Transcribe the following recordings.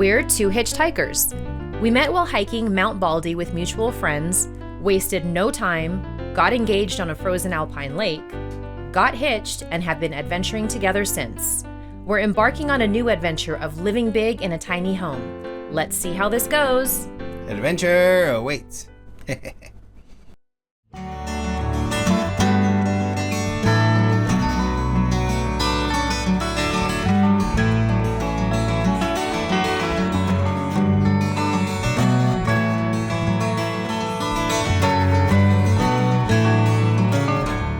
We're two hitchhikers. We met while hiking Mount Baldy with mutual friends, wasted no time, got engaged on a frozen alpine lake, got hitched, and have been adventuring together since. We're embarking on a new adventure of living big in a tiny home. Let's see how this goes. Adventure awaits.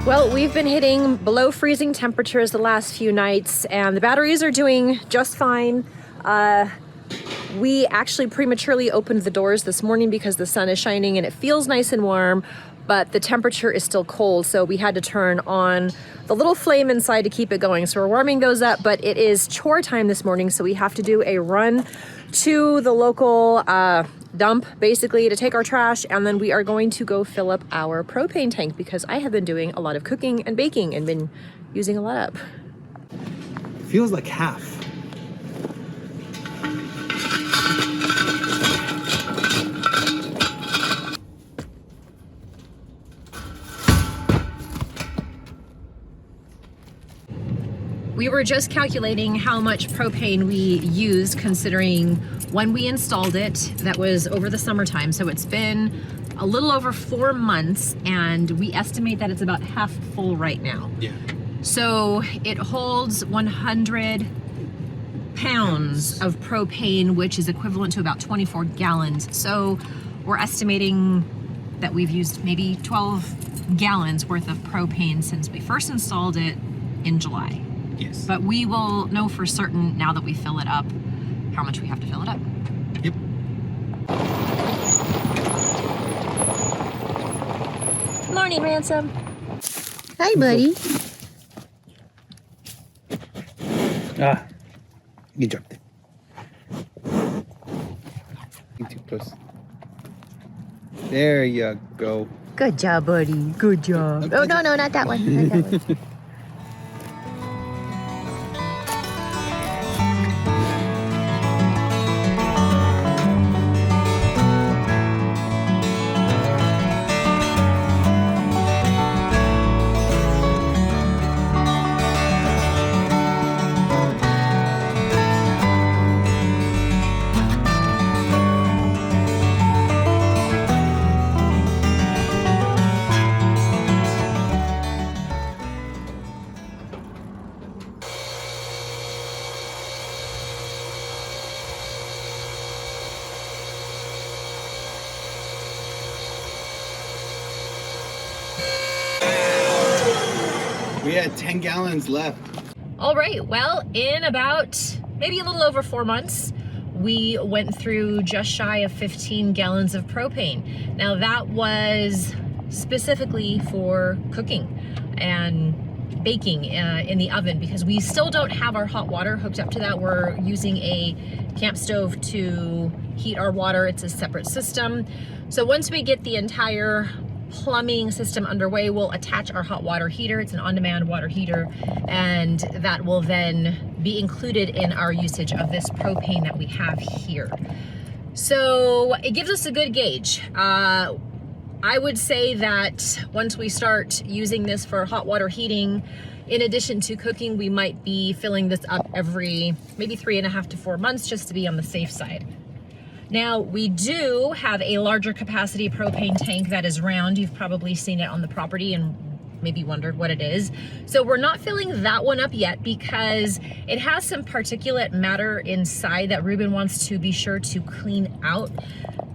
Well, we've been hitting below freezing temperatures the last few nights, and the batteries are doing just fine. We actually prematurely opened the doors this morning because the sun is shining and it feels nice and warm, but the temperature is still cold, so we had to turn on the little flame inside to keep it going. So we're warming those up, but it is chore time this morning, so we have to do a run to the local dump basically to take our trash, and then we are going to go fill up our propane tank because I have been doing a lot of cooking and baking and been using a lot up. Feels like half. We were just calculating how much propane we used considering when we installed it. That was over the summertime, so it's been a little over 4 months, and we estimate that it's about half full right now. Yeah. So it holds 100 pounds of propane, which is equivalent to about 24 gallons. So we're estimating that we've used maybe 12 gallons worth of propane since we first installed it in July. Yes. But we will know for certain now that we fill it up how much we have to fill it up. Yep. Morning, Ransom. Hi, buddy. Ah, you dropped it. You're too close. There you go. Good job, buddy. Good job. Oh, no, not that one. Not that one. We had 10 gallons left. All right, well, in about maybe a little over 4 months, we went through just shy of 15 gallons of propane. Now that was specifically for cooking and baking in the oven because we still don't have our hot water hooked up to that. We're using a camp stove to heat our water. It's a separate system. So once we get the entire plumbing system underway, we'll attach our hot water heater. It's an on-demand water heater, and that will then be included in our usage of this propane that we have here. So it gives us a good gauge. I would say that once we start using this for hot water heating, in addition to cooking, we might be filling this up every maybe 3.5 to 4 months just to be on the safe side. Now, we do have a larger capacity propane tank that is round. You've probably seen it on the property and maybe wondered what it is. So we're not filling that one up yet because it has some particulate matter inside that Ruben wants to be sure to clean out.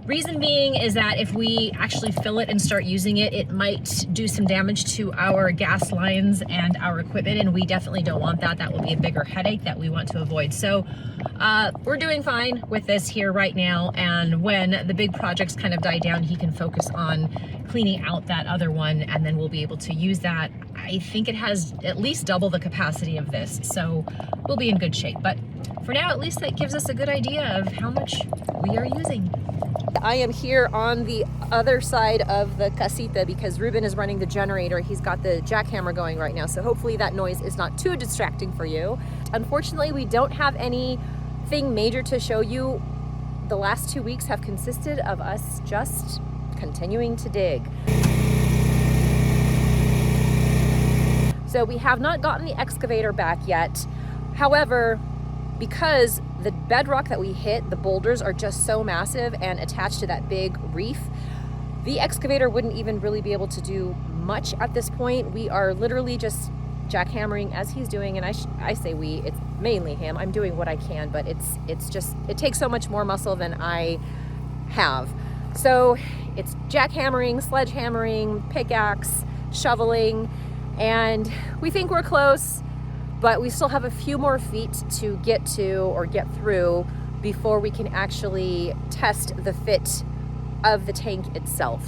Reason being is that if we actually fill it and start using it, it might do some damage to our gas lines and our equipment, and we definitely don't want that. That will be a bigger headache that we want to avoid. So we're doing fine with this here right now, and when the big projects kind of die down, he can focus on cleaning out that other one, and then we'll be able to use that. I think it has at least double the capacity of this, so we'll be in good shape. But for now, at least that gives us a good idea of how much we are using. I am here on the other side of the casita because Ruben is running the generator. He's got the jackhammer going right now, so hopefully that noise is not too distracting for you. Unfortunately, we don't have any Nothing major to show you. The last 2 weeks have consisted of us just continuing to dig. So we have not gotten the excavator back yet. However, because the bedrock that we hit, the boulders are just so massive and attached to that big reef, the excavator wouldn't even really be able to do much at this point. We are literally just jackhammering as he's doing, and I say we, it's mainly him. I'm doing what I can, but it's just, it takes so much more muscle than I have. So it's jackhammering, sledgehammering, pickaxe, shoveling, and we think we're close, but we still have a few more feet to get to or get through before we can actually test the fit of the tank itself.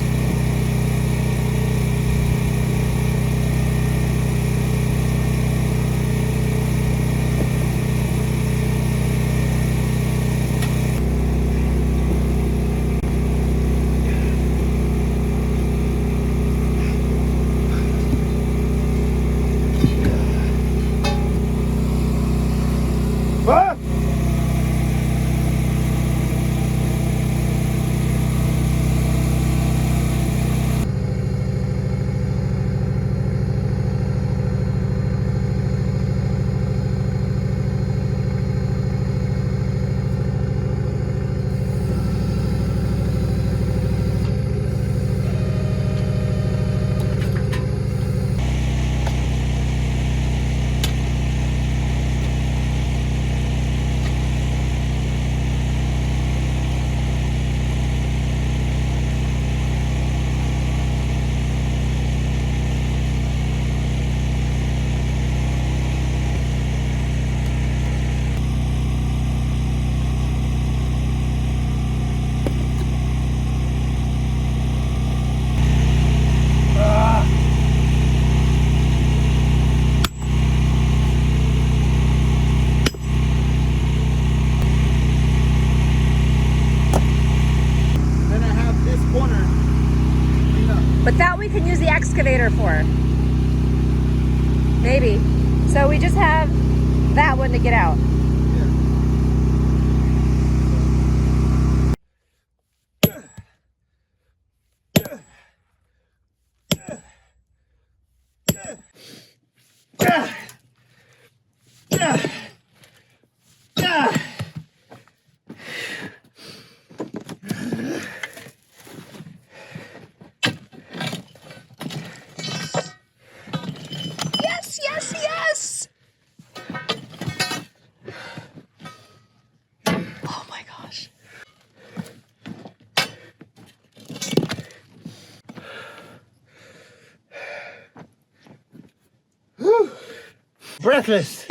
But that we can use the excavator for. Maybe. So we just have that one to get out. Yes, yes, yes! Oh my gosh. Breathless.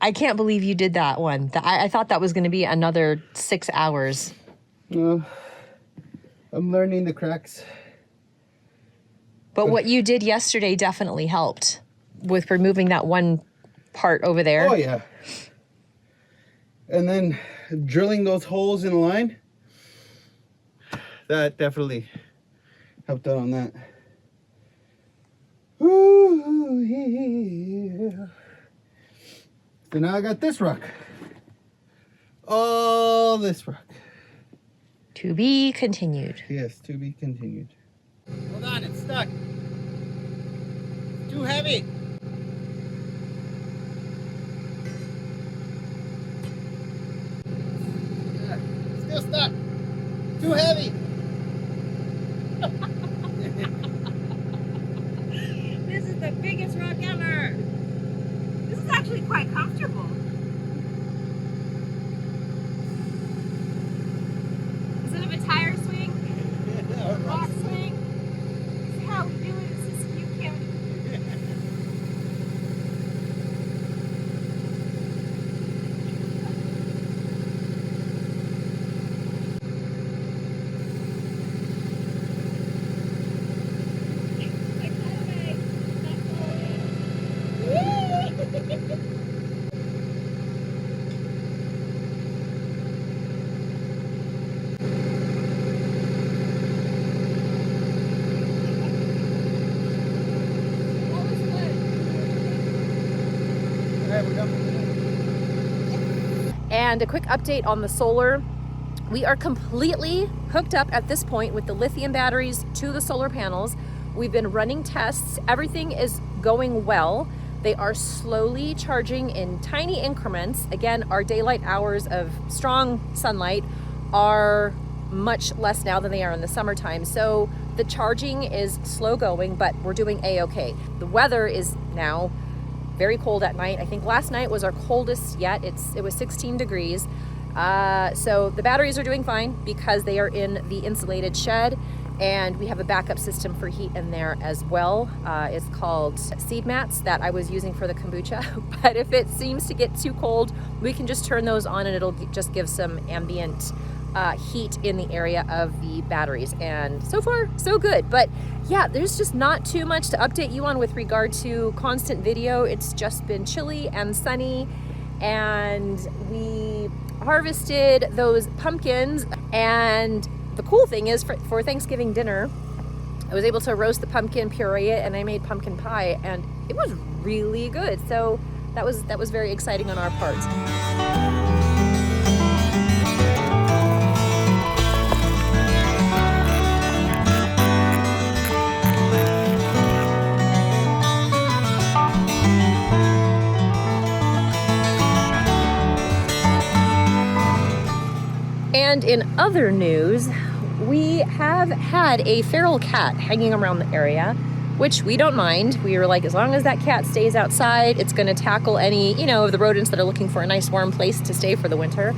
I can't believe you did that one. I thought that was going to be another 6 hours. No, I'm learning the cracks. But what you did yesterday definitely helped with removing that one part over there. Oh yeah. And then drilling those holes in the line, that definitely helped out on that. Ooh, yeah. So now I got this rock. All this rock. To be continued. Yes, to be continued. Hold on, it's stuck. Too heavy. Still stuck. Too heavy. This is the biggest rock ever. This is actually quite comfortable. Instead of a tire swing, a rock swing. This is how we do it. It's just you can't. And a quick update on the solar. We are completely hooked up at this point with the lithium batteries to the solar panels. We've been running tests. Everything is going well. They are slowly charging in tiny increments. Again, our daylight hours of strong sunlight are much less now than they are in the summertime. So the charging is slow going, but we're doing A-okay. The weather is now very cold at night. I think last night was our coldest yet. It was 16 degrees. So the batteries are doing fine because they are in the insulated shed, and we have a backup system for heat in there as well. It's called seed mats that I was using for the kombucha. But if it seems to get too cold, we can just turn those on and it'll just give some ambient heat in the area of the batteries. And so far, so good. But yeah, there's just not too much to update you on with regard to constant video. It's just been chilly and sunny, and we harvested those pumpkins. And the cool thing is for Thanksgiving dinner, I was able to roast the pumpkin, puree it, and I made pumpkin pie, and it was really good. So that was very exciting on our part. And in other news, we have had a feral cat hanging around the area, which we don't mind. We were like, as long as that cat stays outside, it's going to tackle any, of the rodents that are looking for a nice warm place to stay for the winter.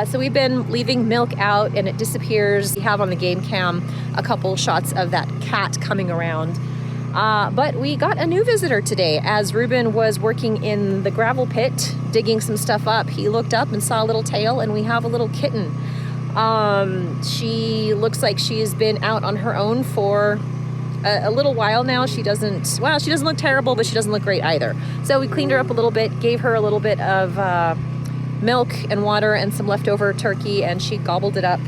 So we've been leaving milk out and it disappears. We have on the game cam a couple shots of that cat coming around. But we got a new visitor today. As Ruben was working in the gravel pit, digging some stuff up, he looked up and saw a little tail, and we have a little kitten. She looks like she's been out on her own for a little while now. She doesn't look terrible, but she doesn't look great either. So we cleaned her up a little bit, gave her a little bit of milk and water and some leftover turkey, and she gobbled it up.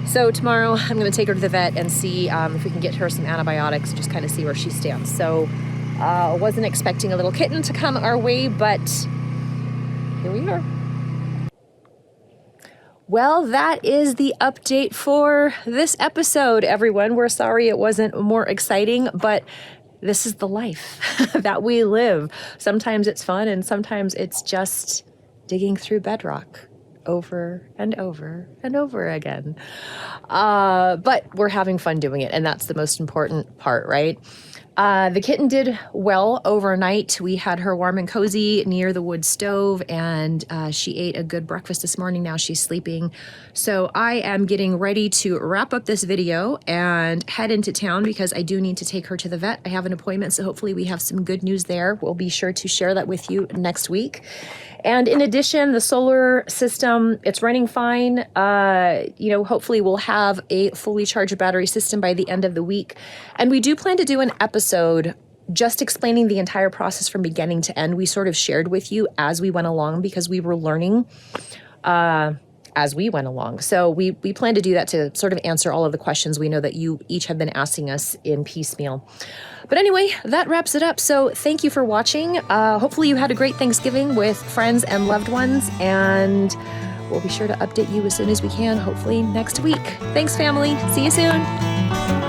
So tomorrow I'm going to take her to the vet and see if we can get her some antibiotics, just kind of see where she stands. So wasn't expecting a little kitten to come our way, but here we are. Well, that is the update for this episode, everyone. We're sorry it wasn't more exciting, but this is the life that we live. Sometimes it's fun, and sometimes it's just digging through bedrock over and over and over again. But we're having fun doing it, and that's the most important part, right? The kitten did well overnight. We had her warm and cozy near the wood stove, and she ate a good breakfast this morning. Now she's sleeping. So I am getting ready to wrap up this video and head into town because I do need to take her to the vet. I have an appointment, so hopefully we have some good news there. We'll be sure to share that with you next week. And in addition, the solar system, it's running fine. Hopefully we'll have a fully charged battery system by the end of the week. And we do plan to do an episode just explaining the entire process from beginning to end. We sort of shared with you as we went along because we were learning as we went along. So we plan to do that to sort of answer all of the questions we know that you each have been asking us in piecemeal. But anyway, that wraps it up. So thank you for watching. Hopefully you had a great Thanksgiving with friends and loved ones, and we'll be sure to update you as soon as we can, hopefully next week. Thanks, family. See you soon.